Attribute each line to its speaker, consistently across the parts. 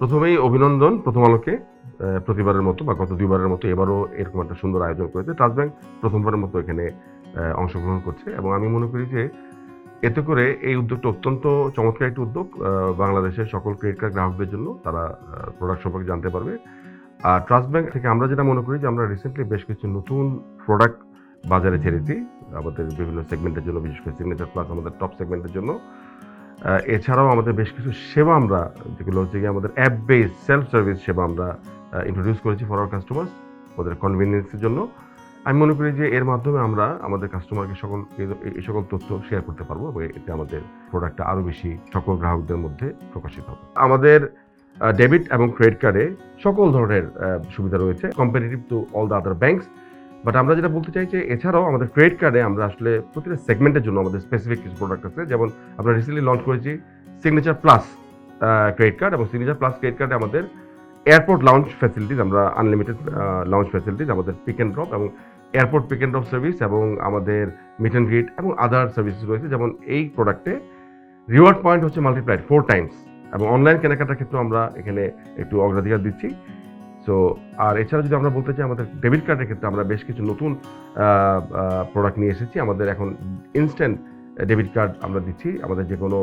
Speaker 1: প্রথমেই অভিনন্দন প্রথম আলোকে। প্রতিবারের মতো বা গত ২ বারের মতো এবারও এরকম একটা সুন্দর আয়োজন করেছে। ট্রাস্ট ব্যাংক প্রথমবারের মতো এখানে অংশগ্রহণ করছে এবং আমি মনে করি যে এতে করে এই উদ্যোগটা অত্যন্ত চমৎকার একটি উদ্যোগ। বাংলাদেশের সকল ক্রেডিট কার্ড গ্রাহকদের জন্য তারা প্রোডাক্ট সম্পর্কে জানতে পারবে। আর ট্রাস্ট ব্যাংক থেকে আমরা যেটা মনে করি যে আমরা রিসেন্টলি বেশ কিছু নতুন প্রোডাক্ট বাজারে ছেড়েছি আমাদের বিভিন্ন সেগমেন্টের জন্য, বিশেষ করে সিগনেচার প্লাস আমাদের টপ সেগমেন্টের জন্য। এছাড়াও আমাদের বেশ কিছু সেবা আমরা, যেগুলো হচ্ছে গিয়ে আমাদের অ্যাপ বেসড সেলফ সার্ভিস সেবা আমরা ইন্ট্রোডিউস করেছি ফর আওয়ার কাস্টমার্স, ওদের কনভিনিয়েন্সের জন্য। আমি মনে করি যে এর মাধ্যমে আমরা আমাদের কাস্টমারকে এই সকল তথ্য শেয়ার করতে পারবো এবং এতে আমাদের প্রোডাক্টটা আরও বেশি সকল গ্রাহকদের মধ্যে প্রকাশিত হবে। আমাদের ডেবিট এবং ক্রেডিট কার্ডে সকল ধরনের সুবিধা রয়েছে, comparative to all the other banks. But আমরা যেটা বলতে চাই যে এছাড়াও আমাদের ক্রেডিট কার্ডে আমরা আসলে প্রতিটা সেগমেন্টের জন্য আমাদের স্পেসিফিক কিছু প্রোডাক্ট আছে। যেমন আমরা রিসেন্টলি লঞ্চ করেছি সিগনেচার প্লাস ক্রেডিট কার্ড, এবং সিগনেচার প্লাস ক্রেডিট কার্ডে আমাদের এয়ারপোর্ট লাউঞ্জ ফ্যাসিলিটিস, আমরা আনলিমিটেড লাউঞ্জ ফ্যাসিলিটিস, আমাদের পিক অ্যান্ড ড্রপ এবং airport pick and drop service এবং আমাদের মিট অ্যান্ড গ্রিট এবং আদার সার্ভিসেস রয়েছে। যেমন এই প্রোডাক্টে রিওয়ার্ড পয়েন্ট হচ্ছে মাল্টিপ্লাইড 4 টাইমস, এবং অনলাইন কেনাকাটার ক্ষেত্রেও আমরা এখানে একটু অগ্রাধিকার দিচ্ছি। সো আর এছাড়া যদি আমরা বলতে চাই, আমাদের ডেবিট কার্ডের ক্ষেত্রে আমরা বেশ কিছু নতুন প্রোডাক্ট নিয়ে এসেছি। আমাদের এখন ইনস্ট্যান্ট ডেবিট কার্ড আমরা দিচ্ছি আমাদের যে কোনো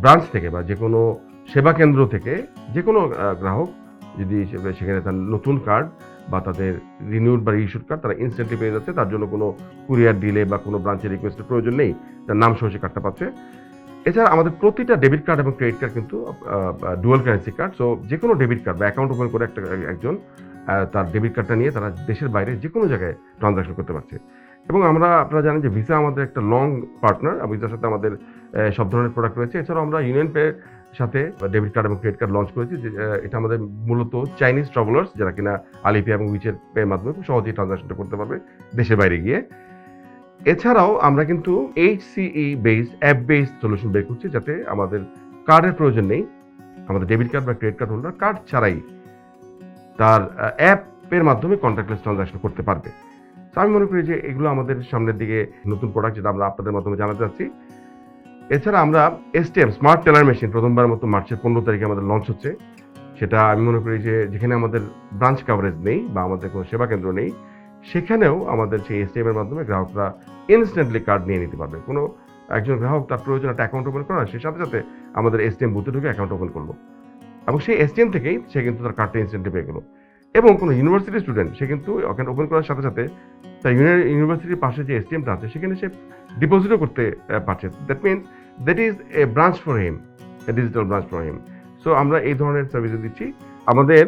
Speaker 1: ব্রাঞ্চ থেকে বা যে কোনো সেবা কেন্দ্র থেকে। যে কোনো গ্রাহক যদি সেখানে তার নতুন কার্ড বা তাদের রিনিউড বা রিইস্যুড কার্ড তারা ইনস্ট্যান্টলি পেয়ে যাচ্ছে, তার জন্য কোনো কুরিয়ার ডিলে বা কোনো ব্রাঞ্চের রিকোয়েস্টের প্রয়োজন নেই, তার নাম সহ সে কার্ডটা পাচ্ছে। এছাড়া আমাদের প্রতিটা ডেবিট কার্ড এবং ক্রেডিট কার্ড কিন্তু ডুয়াল কারেন্সি কার্ড। সো যে কোনো ডেবিট কার্ড বা অ্যাকাউন্ট ওপেন করে একজন তার ডেবিট কার্ডটা নিয়ে তারা দেশের বাইরে যে কোনো জায়গায় ট্রানজাকশন করতে পারছে। এবং আপনারা জানেন যে ভিসা আমাদের একটা লং পার্টনার, ভিসার সাথে আমাদের সব ধরনের প্রোডাক্ট রয়েছে। এছাড়াও আমরা ইউনিয়ন পে সাথে ডেবিট কার্ড এবং ক্রেডিট কার্ড লঞ্চ করেছি। এটা আমাদের মূলত চাইনিজ ট্রাভেলার্স যারা কিনা আলিপে এবং উইচের পে মাধ্যমে খুব সহজেই ট্রানজাকশনটা করতে পারবে দেশের বাইরে গিয়ে। এছাড়াও আমরা কিন্তু HCE based app based solution বের করছি, যাতে আমাদের কার্ডের প্রয়োজন নেই, আমাদের ডেবিট কার্ড বা ক্রেডিট কার্ড হোল্ডার কার্ড ছাড়াই তার অ্যাপের মাধ্যমে কন্ট্যাক্টলেস ট্রানজাকশন করতে পারবে। তো আমি মনে করি যে এগুলো আমাদের সামনের দিকে নতুন প্রোডাক্ট, যেটা আমরা আপনাদের মাধ্যমে জানাতে চাচ্ছি। এছাড়া আমরা STM স্মার্ট টেলার মেশিন প্রথমবার মতো মার্চের 15 তারিখে আমাদের লঞ্চ হচ্ছে। সেটা আমি মনে করি যে যেখানে আমাদের ব্রাঞ্চ কাভারেজ নেই বা আমাদের কোনো সেবা কেন্দ্র নেই, সেখানেও আমাদের সেই STM এর মাধ্যমে গ্রাহকরা ইনস্ট্যান্টলি কার্ড নিয়ে নিতে পারবে। কোনো একজন গ্রাহক তার প্রয়োজন একটা অ্যাকাউন্ট ওপেন করার, সে সাথে সাথে আমাদের STM বুথে ঢুকে অ্যাকাউন্ট ওপেন করলো এবং সেই STM থেকেই সে কিন্তু তার কার্ডটা ইনস্ট্যান্টলি পেয়ে গেলো। এবং কোনো ইউনিভার্সিটি স্টুডেন্ট, সে কিন্তু অ্যাকাউন্ট ওপেন করার সাথে সাথে তার ইউনিভার্সিটির পাশে যে STMটা আছে সেখানে সে ডিপোজিটও করতে পারছে। That means that is a branch for him, A digital branch for him. So আমরা এই ধরনের সার্ভিস দিচ্ছি। আমাদের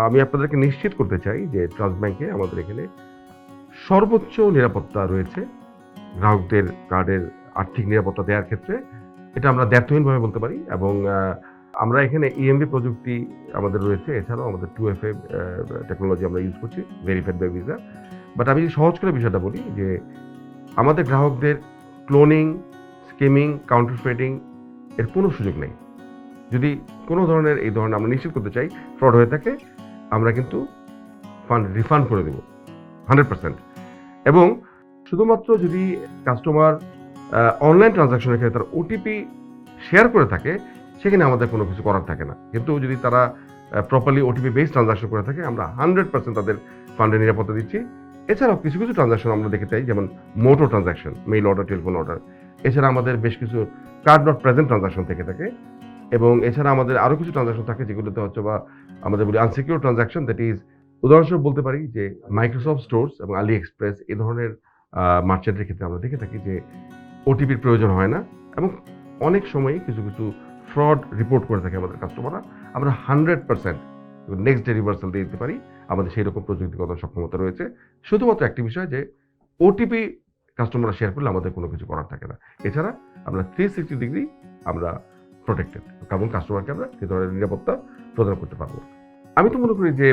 Speaker 1: আমি আপনাদেরকে নিশ্চিত করতে চাই যে ট্রাস্ট ব্যাংকে আমাদের এখানে সর্বোচ্চ নিরাপত্তা রয়েছে গ্রাহকদের কার্ডের আর্থিক নিরাপত্তা দেওয়ার ক্ষেত্রে। এটা আমরা দ্ব্যর্থহীনভাবে বলতে পারি। এবং আমরা এখানে EMV প্রযুক্তি আমাদের রয়েছে। এছাড়াও আমাদের 2FA টেকনোলজি আমরা ইউজ করছি, ভেরিফাইড বাই ভিসা। বাট আমি সহজ করে বিষয়টা বলি যে আমাদের গ্রাহকদের ক্লোনিং, স্কিমিং, কাউন্টারফেটিং এর কোনো সুযোগ নেই। যদি কোনো ধরনের এই ধরনের আমরা নিশ্চিত করতে চাই ফ্রড হয়ে থাকে, আমরা কিন্তু ফান্ড রিফান্ড করে দেব 100%। এবং শুধুমাত্র যদি কাস্টমার অনলাইন ট্রানজাকশনের ক্ষেত্রে তার OTP শেয়ার করে থাকে, সেখানে আমাদের কোনো কিছু করার থাকে না। কিন্তু যদি তারা প্রপারলি OTP বেসড ট্রানজাকশন করে থাকে, আমরা 100% তাদের ফান্ডের নিরাপত্তা দিচ্ছি। এছাড়াও কিছু কিছু ট্রানজাকশন আমরা দেখতে চাই, যেমন MOTO transaction, mail order, telephone order. এছাড়া আমাদের বেশ কিছু কার্ড নট প্রেজেন্ট ট্রানজাকশন থেকে থাকে। এবং এছাড়া আমাদের আরও কিছু ট্রানজাকশন থাকে যেগুলোতে হচ্ছে বা আমাদের বলি আনসিকিউর ট্রানজাকশন। দ্যাট ইজ, উদাহরণস্বরূপ বলতে পারি যে মাইক্রোসফট স্টোর্স এবং আলি এক্সপ্রেস এই ধরনের মার্চেন্টের ক্ষেত্রে আমরা দেখে থাকি যে OTPর প্রয়োজন হয় না, এবং অনেক সময়ই কিছু কিছু ফ্রড রিপোর্ট করে থাকে আমাদের কাস্টমাররা। আমরা 100% নেক্সট ডে রিভার্সাল দিয়ে দিতে পারি। আমাদের সেই রকম প্রযুক্তিগত সক্ষমতা রয়েছে। শুধুমাত্র একটি বিষয় যে OTP কাস্টমাররা শেয়ার করলে আমাদের কোনো কিছু করার থাকে না। এছাড়া আমরা 360 ডিগ্রি আমরা প্রোটেক্টেড, কারণ কাস্টমারকে আমরা এই ধরনের নিরাপত্তা প্রদান করতে পারবো। আমি তো মনে করি যে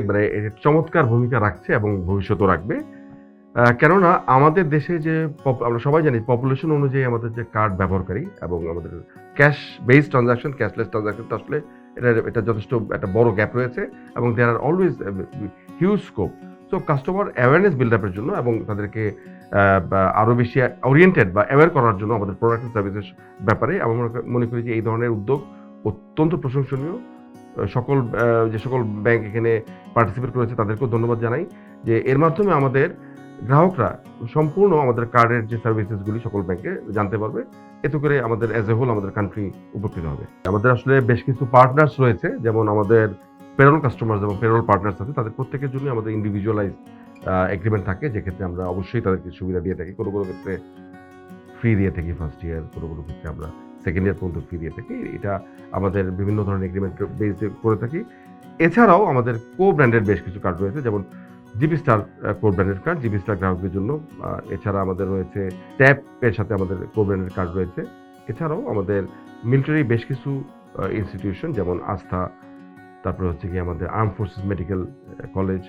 Speaker 1: চমৎকার ভূমিকা রাখছে এবং ভবিষ্যতেও রাখবে। কেননা আমাদের দেশে যে আমরা সবাই জানি পপুলেশন অনুযায়ী আমাদের যে কার্ড ব্যবহারকারী এবং আমাদের cash based transaction, cashless transaction, আসলে এটা যথেষ্ট একটা বড় গ্যাপ রয়েছে এবং there are always huge scope. So customer awareness build আপের জন্য এবং তাদেরকে আরও বেশি ওরিয়েন্টেড বা অ্যাওয়্যার করার জন্য আমাদের প্রোডাক্ট সার্ভিসের ব্যাপারে আমি মনে করি যে এই ধরনের উদ্যোগ অত্যন্ত প্রশংসনীয় সকল যে সকল ব্যাংক এখানে পার্টিসিপেট করেছে তাদেরকেও ধন্যবাদ জানাই যে এর মাধ্যমে আমাদের গ্রাহকরা সম্পূর্ণ আমাদের কার্ডের যে সার্ভিসেসগুলি সকল ব্যাংকে জানতে পারবে। এতে করে আমাদের অ্যাজ এ হোল আমাদের কান্ট্রি উপকৃত হবে। আমাদের আসলে বেশ কিছু পার্টনার্স রয়েছে, যেমন আমাদের পেরোল কাস্টমার এবং পেরোল পার্টনার্স আছে, তাদের প্রত্যেকের জন্য আমাদের ইন্ডিভিজুয়ালাইজ এগ্রিমেন্ট থাকে, যেক্ষেত্রে আমরা অবশ্যই তাদেরকে সুবিধা দিয়ে থাকি। কোনো কোনো ক্ষেত্রে ফ্রি দিয়ে থাকি ফার্স্ট ইয়ার, কোনো কোনো ক্ষেত্রে আমরা সেকেন্ড ইয়ার পর্যন্ত ফ্রি দিয়ে থাকি। এটা আমাদের বিভিন্ন ধরনের এগ্রিমেন্ট বেস করে থাকি। এছাড়াও আমাদের কো ব্র্যান্ডের বেশ কিছু কার্ড রয়েছে, যেমন জিবি স্টার কো ব্র্যান্ডের কার্ড জিবি স্টার গ্রাহকদের জন্য। এছাড়া আমাদের রয়েছে ট্যাপের সাথে আমাদের কো ব্র্যান্ডের কার্ড রয়েছে। এছাড়াও আমাদের মিলিটারি বেশ কিছু ইনস্টিটিউশন, যেমন আস্থা, তারপরে হচ্ছে কি আমাদের আর্ম ফোর্সেস মেডিকেল কলেজ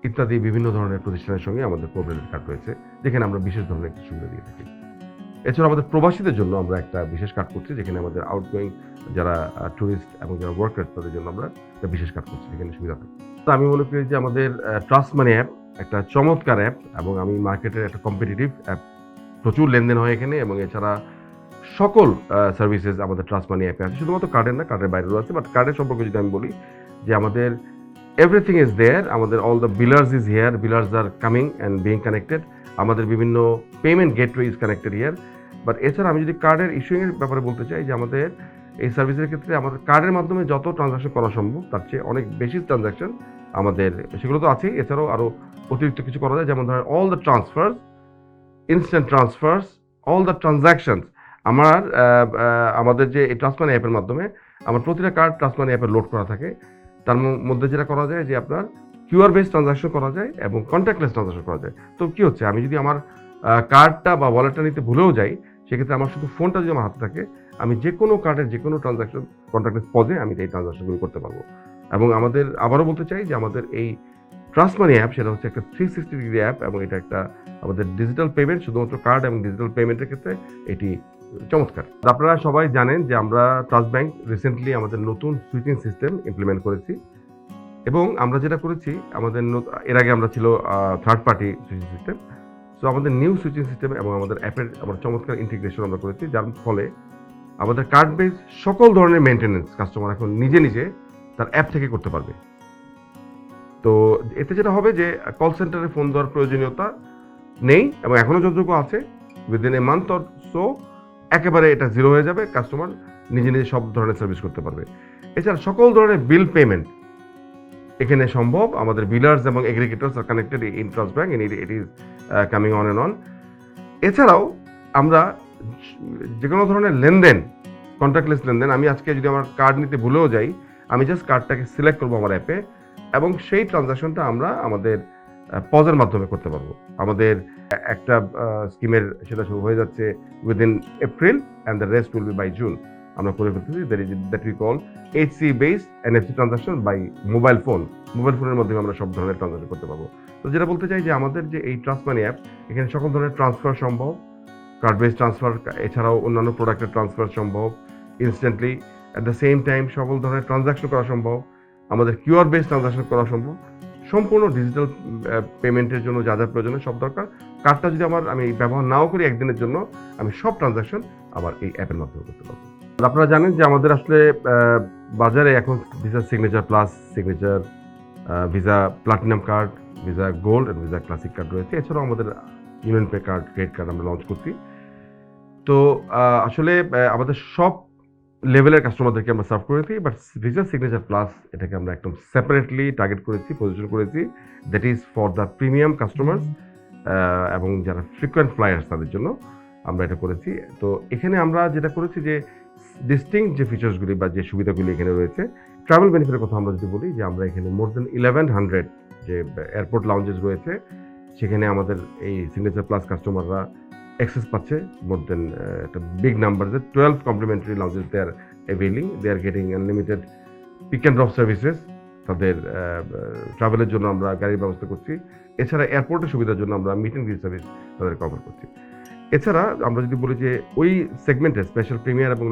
Speaker 1: ইত্যাদি বিভিন্ন ধরনের প্রতিষ্ঠানের সঙ্গে আমাদের কো ব্র্যান্ডের কার্ড রয়েছে, যেখানে আমরা বিশেষ ধরনের একটি সুবিধা দিয়ে থাকি। এছাড়া আমাদের প্রবাসীদের জন্য আমরা একটা বিশেষ কার্ড করছি, যেখানে আমাদের আউটগোয়িং যারা ট্যুরিস্ট এবং যারা ওয়ার্কার্স তাদের জন্য আমরা একটা বিশেষ কার্ড করছি, যেখানে সুবিধা থাকে। তো আমি মনে করি যে আমাদের ট্রাস্ট মানি অ্যাপ একটা চমৎকার অ্যাপ, এবং আমি মার্কেটের একটা কম্পিটিটিভ অ্যাপ, প্রচুর লেনদেন হয় এখানে, এবং এছাড়া সকল সার্ভিসেস আমাদের ট্রাস্ট মানি অ্যাপে আছে। শুধুমাত্র কার্ডের না, কার্ডের বাইরেও আছে, বাট কার্ডের সম্পর্কে যদি আমি বলি যে আমাদের এভরিথিং ইজ দেয়ার। আমাদের all the billers is here, billers are coming and being connected. আমাদের বিভিন্ন payment gateway is connected here. But এছাড়া আমি যদি কার্ডের ইস্যুইংয়ের ব্যাপারে বলতে চাই যে আমাদের এই সার্ভিসের ক্ষেত্রে আমাদের কার্ডের মাধ্যমে যত ট্রানজাকশন করা সম্ভব তার চেয়ে অনেক বেশি ট্রানজাকশন আমাদের, সেগুলো তো আছেই, এছাড়াও আরও অতিরিক্ত কিছু করা যায়। যেমন ধরেন all the transfers, instant transfers, all the transactions আমাদের যে এই ট্রাস্ট মানি অ্যাপের মাধ্যমে আমার প্রতিটা কার্ড ট্রাস্ট মানি অ্যাপে লোড করা থাকে। তার মধ্যে যেটা করা যায় যে আপনার কিউআর বেস ট্রানজাকশন করা যায় এবং কন্ট্যাক্টলেস ট্রানজাকশন করা যায়। তো কি হচ্ছে, আমি যদি আমার কার্ডটা বা ওয়ালেটটা নিতে ভুলেও যাই, সেক্ষেত্রে আমার শুধু ফোনটা যদি আমার হাতে থাকে, আমি যে কোনো কার্ডের যে কোনো ট্রানজাকশন কন্ট্যাক্টলেস পজে আমি এই ট্রানজাকশনগুলো করতে পারবো। এবং আমাদের আবারও বলতে চাই যে আমাদের এই ট্রাস্ট মানি অ্যাপ সেটা হচ্ছে একটা 360 ডিগ্রি অ্যাপ, এবং এটা একটা আমাদের ডিজিটাল পেমেন্ট, শুধুমাত্র কার্ড এবং ডিজিটাল পেমেন্টের ক্ষেত্রে এটি চমৎকার। আপনারা সবাই জানেন যে আমরা ট্রাস্ট ব্যাংক রিসেন্টলি আমাদের নতুন সুইচিং সিস্টেম ইমপ্লিমেন্ট করেছি, এবং আমরা যেটা করেছি আমাদের এর আগে আমরা ছিল third party switching system. So আমাদের নিউ সুইচিং সিস্টেম এবং আমাদের অ্যাপের আমরা চমৎকার ইন্টিগ্রেশন আমরা করেছি, যার ফলে আমাদের কার্ড বেস সকল ধরনের মেনটেন্যান্স কাস্টমার এখন নিজে নিজে তার অ্যাপ থেকে করতে পারবে। তো এতে যেটা হবে যে কল সেন্টারে ফোন দেওয়ার প্রয়োজনীয়তা নেই, এবং এখনও যতটুকু আছে within a month or so একেবারে এটা জিরো হয়ে যাবে, কাস্টমার নিজে নিজে সব ধরনের সার্ভিস করতে পারবে। এছাড়া সকল ধরনের বিল পেমেন্ট এখানে সম্ভব। আমাদের বিলার্স এবং aggregators are connected in trust bank, it is coming on and on. এছাড়াও আমরা যে কোনো ধরনের লেনদেন, কন্ট্যাক্টলেস লেনদেন, আমি আজকে যদি আমার কার্ড নিতে ভুলেও যাই, আমি জাস্ট কার্ডটাকে সিলেক্ট করবো আমার অ্যাপে, এবং সেই ট্রানজাকশনটা আমরা আমাদের পজের মাধ্যমে করতে পারবো। আমাদের একটা স্কিমের সেটা শুরু হয়ে যাচ্ছে within April, and the rest will be by June. আমরা করে ফেলতেছি that we call HC based NFC transaction by mobile phone. Mobile ফোনের মাধ্যমে আমরা সব ধরনের ট্রানজাকশন করতে পারবো। তো যেটা বলতে চাই যে আমাদের যে এই ট্রাস্ট মানি অ্যাপ, এখানে সকল ধরনের ট্রান্সফার সম্ভব, কার্ড বেস ট্রান্সফার, এছাড়াও অন্যান্য প্রোডাক্টের ট্রান্সফার সম্ভব instantly. At the same time সকল ধরনের ট্রানজাকশন করা সম্ভব, আমাদের কিউআর বেস ট্রানজাকশন করা সম্ভব। সম্পূর্ণ ডিজিটাল পেমেন্টের জন্য যা যা প্রয়োজন সব দরকার। কার্ডটা যদি আমি ব্যবহার নাও করি একদিনের জন্য, আমি সব ট্রানজাকশন আবার এই অ্যাপের মাধ্যমে করতে পারবো। আপনারা জানেন যে আমাদের আসলে বাজারে এখন visa signature plus, signature, visa platinum card, visa gold এবং ভিসা ক্লাসিক কার্ড রয়েছে। এছাড়াও আমাদের union pay card, credit card আমরা লঞ্চ করছি। তো আসলে আমাদের সব লেভেলের কাস্টমারদেরকে আমরা সার্ভ করেছি, বাট ভিসা সিগনেচার প্লাস এটাকে আমরা একদম সেপারেটলি টার্গেট করেছি, পজিশন করেছি, that is for the premium customers এবং যারা ফ্রিকোয়েন্ট ফ্লায়ার্স তাদের জন্য আমরা এটা করেছি। তো এখানে আমরা যেটা করেছি যে ডিস্টিংক্ট যে ফিচার্সগুলি বা যে সুবিধাগুলি এখানে রয়েছে, ট্রাভেল বেনিফিটের কথা আমরা যদি বলি, যে আমরা এখানে মোর দেন 1100 যে এয়ারপোর্ট লাউঞ্জেস রয়েছে, সেখানে আমাদের এই সিগনেচার প্লাস কাস্টমাররা অ্যাক্সেস পাচ্ছে মোর দেন একটা big number, 12 complimentary lounges they are availing, they are getting unlimited pick and drop services. তাদের ট্রাভেলের জন্য আমরা গাড়ির ব্যবস্থা করছি। এছাড়া এয়ারপোর্টের সুবিধার জন্য আমরা মিট অ্যান্ড গ্রিট সার্ভিস তাদের কভার করছি। এছাড়া আমরা যদি বলি যে ওই সেগমেন্টে স্পেশাল প্রিমিয়ার এবং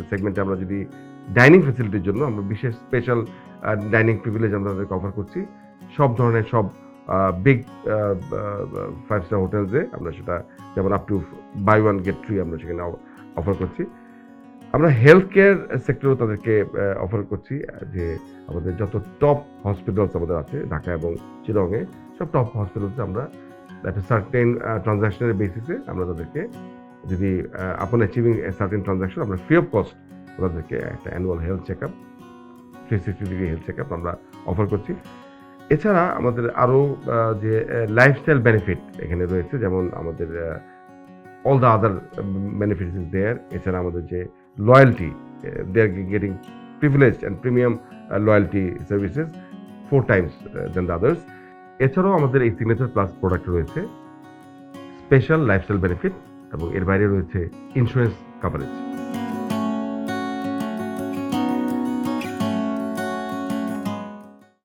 Speaker 1: সেগমেন্টে আমরা যদি ডাইনিং ফ্যাসিলিটির জন্য আমরা বিশেষ স্পেশাল ডাইনিং প্রিভিলেজ আমরা তাদের কভার করছি। সব ধরনের সব বিগ 5 স্টার হোটেলসে আমরা সেটা, যেমন up to buy one get free আমরা সেখানে অফার করছি। আমরা হেলথ কেয়ার সেক্টরও তাদেরকে অফার করছি যে আমাদের যত টপ হসপিটালস আমাদের আছে ঢাকা এবং চিরঙে সব টপ হসপিটালসে আমরা একটা সার্টেন ট্রানজাকশনের বেসিসে আমরা তাদেরকে যদি আপন অ্যাচিভিং সার্টেন ট্রানজাকশন আমরা ফ্রি অফ কস্ট তাদেরকে একটা annual health check up 360 degree health check up আমরা অফার করছি। এছাড়া আমাদের আরও যে লাইফস্টাইল বেনিফিট এখানে রয়েছে, যেমন আমাদের all the other benefits is there. এছাড়া আমাদের যে loyalty, they are getting privilege and premium loyalty services 4 times than the others. এছাড়াও আমাদের এই সিগনেচার প্লাস প্রোডাক্ট রয়েছে স্পেশাল লাইফস্টাইল বেনিফিট এবং এর বাইরে রয়েছে ইন্স্যুরেন্স কাভারেজ।